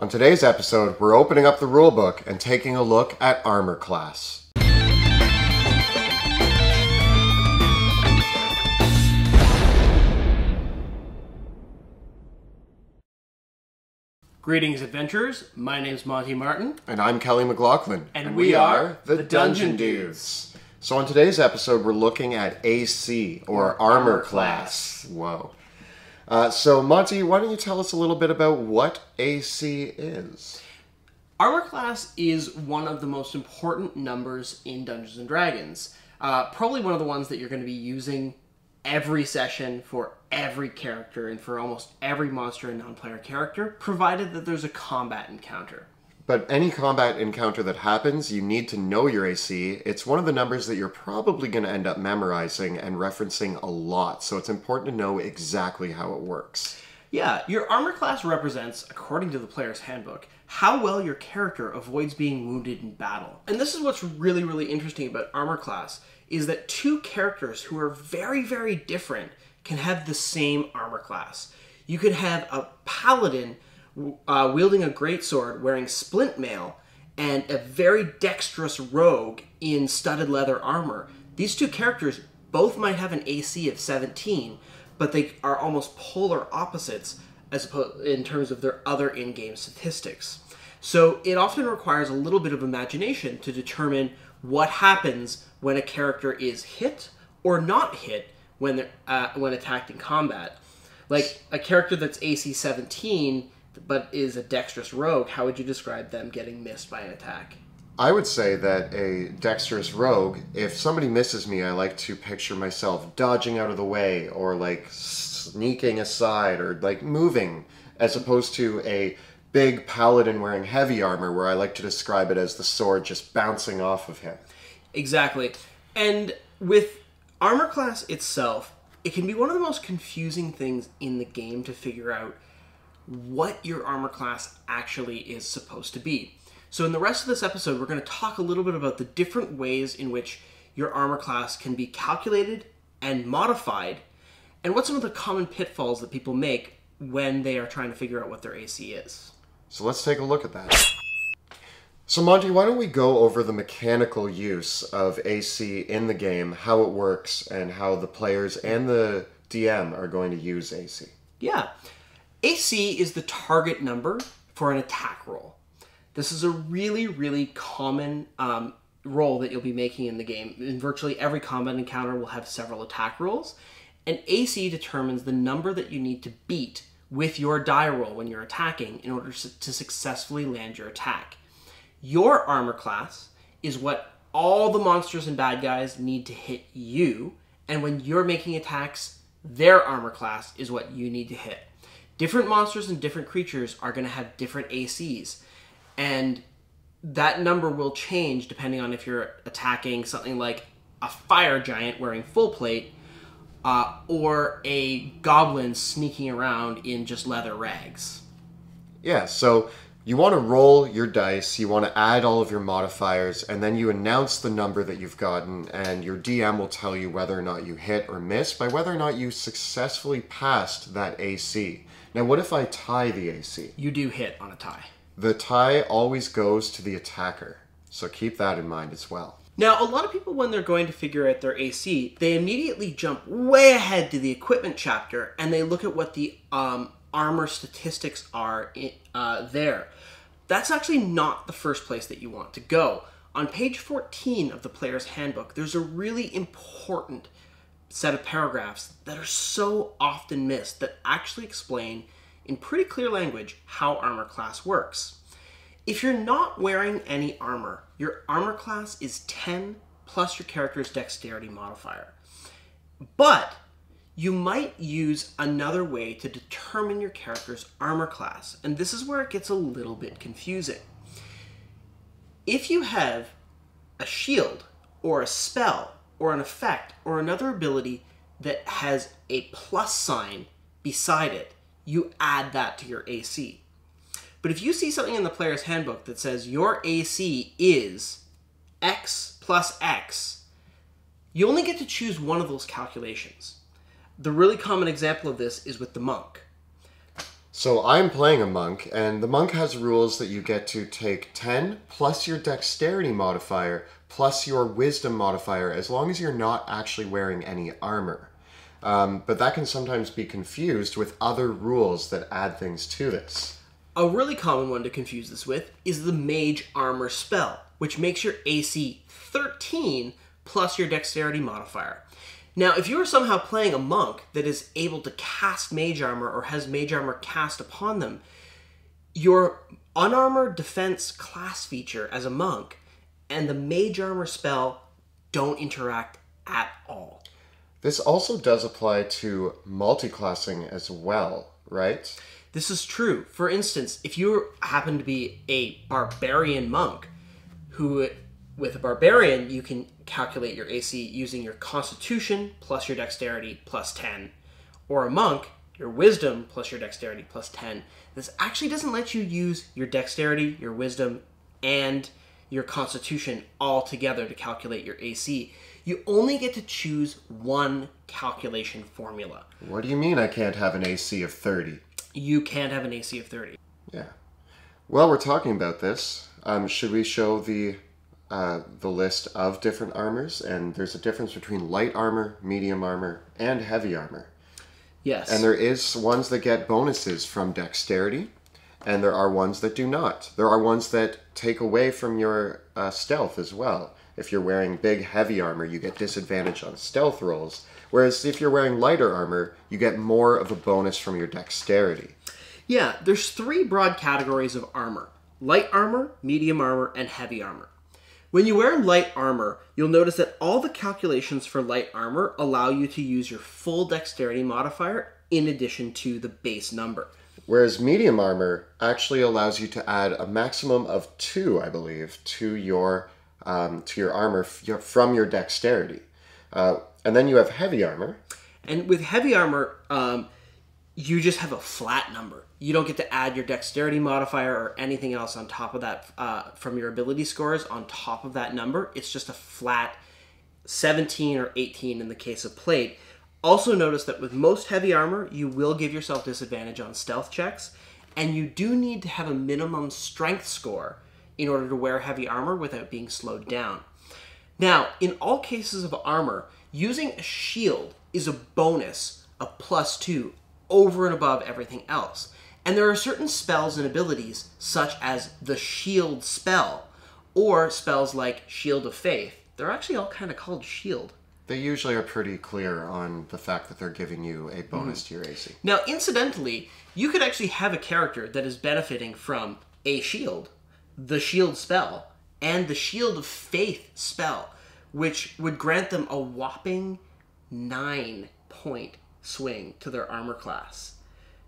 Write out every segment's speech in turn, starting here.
On today's episode, we're opening up the rulebook and taking a look at armor class. Greetings, adventurers. My name's Monty Martin. And I'm McLaughlin. And we are the Dungeon Dudes. So on today's episode, we're looking at AC, or armor class. Whoa. So Monty, why don't you tell us a little bit about what AC is? Armor class is one of the most important numbers in Dungeons & Dragons. Probably one of the ones that you're going to be using every session for every character and for almost every monster and non-player character, provided that there's a combat encounter. But any combat encounter that happens, you need to know your AC. It's one of the numbers that you're probably going to end up memorizing and referencing a lot, so it's important to know exactly how it works. Yeah, your armor class represents, according to the player's handbook, how well your character avoids being wounded in battle. And this is what's really, really interesting about armor class, is that two characters who are very, very different can have the same armor class. You could have a paladin wielding a greatsword wearing splint mail and a very dexterous rogue in studded leather armor. These two characters both might have an AC of 17, but they are almost polar opposites as opposed in terms of their other in-game statistics. So it often requires a little bit of imagination to determine what happens when a character is hit or not hit when attacked in combat. Like a character that's AC 17 but is a dexterous rogue, how would you describe them getting missed by an attack? I would say that a dexterous rogue, if somebody misses me, I like to picture myself dodging out of the way or like sneaking aside or like moving, as opposed to a big paladin wearing heavy armor where I like to describe it as the sword just bouncing off of him. Exactly. And with armor class itself, it can be one of the most confusing things in the game to figure out what your armor class actually is supposed to be. So in the rest of this episode, we're going to talk a little bit about the different ways in which your armor class can be calculated and modified, and what some of the common pitfalls that people make when they are trying to figure out what their AC is. So let's take a look at that. So Monty, why don't we go over the mechanical use of AC in the game, how it works, and how the players and the DM are going to use AC. Yeah. AC is the target number for an attack roll. This is a really, really common roll that you'll be making in the game. In virtually every combat encounter will have several attack rolls, and AC determines the number that you need to beat with your die roll when you're attacking in order to successfully land your attack. Your armor class is what all the monsters and bad guys need to hit you, and when you're making attacks, their armor class is what you need to hit. Different monsters and different creatures are going to have different ACs, and that number will change depending on if you're attacking something like a fire giant wearing full plate or a goblin sneaking around in just leather rags. Yeah, so you want to roll your dice, you want to add all of your modifiers, and then you announce the number that you've gotten, and your DM will tell you whether or not you hit or miss by whether or not you successfully passed that AC. Now, what if I tie the AC? You do hit on a tie. The tie always goes to the attacker, so keep that in mind as well. Now, a lot of people, when they're going to figure out their AC, they immediately jump way ahead to the equipment chapter, and they look at what the armor statistics are there. That's actually not the first place that you want to go. On page 14 of the player's handbook, there's a really important set of paragraphs that are so often missed that actually explain in pretty clear language how armor class works. If you're not wearing any armor, your armor class is 10 plus your character's dexterity modifier. But you might use another way to determine your character's armor class, and this is where it gets a little bit confusing. If you have a shield or a spell or an effect or another ability that has a plus sign beside it, you add that to your AC. But if you see something in the player's handbook that says your AC is X plus X, you only get to choose one of those calculations. The really common example of this is with the monk. So I'm playing a monk, and the monk has rules that you get to take 10 plus your dexterity modifier plus your wisdom modifier as long as you're not actually wearing any armor. But that can sometimes be confused with other rules that add things to this. A really common one to confuse this with is the Mage Armor spell, which makes your AC 13 plus your dexterity modifier. Now, if you are somehow playing a monk that is able to cast Mage Armor or has Mage Armor cast upon them, your unarmored defense class feature as a monk and the Mage Armor spell don't interact at all. This also does apply to multi-classing as well, right? This is true. For instance, if you happen to be a barbarian monk, who with a barbarian you can calculate your AC using your constitution plus your dexterity plus 10, or a monk, your wisdom plus your dexterity plus 10. This actually doesn't let you use your dexterity, your wisdom, and your constitution all together to calculate your AC. You only get to choose one calculation formula. What do you mean I can't have an AC of 30? You can't have an AC of 30. Yeah. Well, we're talking about this. Should we show the list of different armors? And there's a difference between light armor, medium armor, and heavy armor. Yes. And there is ones that get bonuses from dexterity, and there are ones that do not. There are ones that take away from your stealth as well. If you're wearing big, heavy armor, you get disadvantage on stealth rolls. Whereas if you're wearing lighter armor, you get more of a bonus from your dexterity. Yeah, there's 3 broad categories of armor: light armor, medium armor, and heavy armor. When you wear light armor, you'll notice that all the calculations for light armor allow you to use your full dexterity modifier in addition to the base number. Whereas medium armor actually allows you to add a maximum of 2, I believe, to your armor from your dexterity. And then you have heavy armor. And with heavy armor, you just have a flat number. You don't get to add your dexterity modifier or anything else on top of that from your ability scores on top of that number. It's just a flat 17 or 18 in the case of plate. Also notice that with most heavy armor, you will give yourself disadvantage on stealth checks, and you do need to have a minimum strength score in order to wear heavy armor without being slowed down. Now, in all cases of armor, using a shield is a bonus of +2 over and above everything else. And there are certain spells and abilities, such as the shield spell, or spells like Shield of Faith. They're actually all kind of called shield. They usually are pretty clear on the fact that they're giving you a bonus to your AC. Now, incidentally, you could actually have a character that is benefiting from a shield, the shield spell, and the Shield of Faith spell, which would grant them a whopping 9-point swing to their armor class.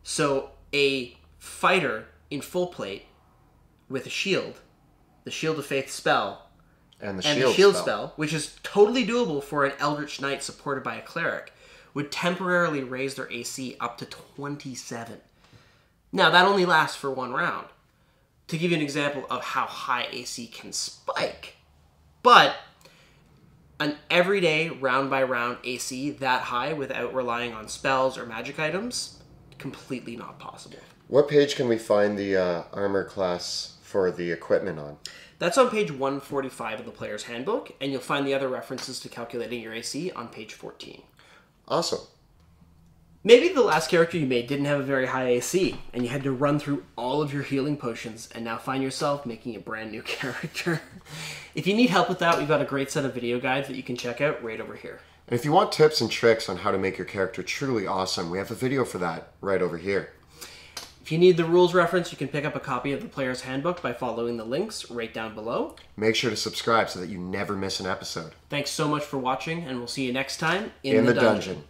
So a fighter in full plate with a shield, the Shield of Faith spell, and the shield spell, which is totally doable for an Eldritch Knight supported by a cleric, would temporarily raise their AC up to 27. Now, that only lasts for 1 round. To give you an example of how high AC can spike, but an everyday round-by-round AC that high without relying on spells or magic items, completely not possible. What page can we find the armor class for the equipment on? That's on page 145 of the Player's Handbook, and you'll find the other references to calculating your AC on page 14. Awesome. Maybe the last character you made didn't have a very high AC, and you had to run through all of your healing potions, and now find yourself making a brand new character. If you need help with that, we've got a great set of video guides that you can check out right over here. And if you want tips and tricks on how to make your character truly awesome, we have a video for that right over here. If you need the rules reference, you can pick up a copy of the Player's Handbook by following the links right down below. Make sure to subscribe so that you never miss an episode. Thanks so much for watching, and we'll see you next time in the dungeon.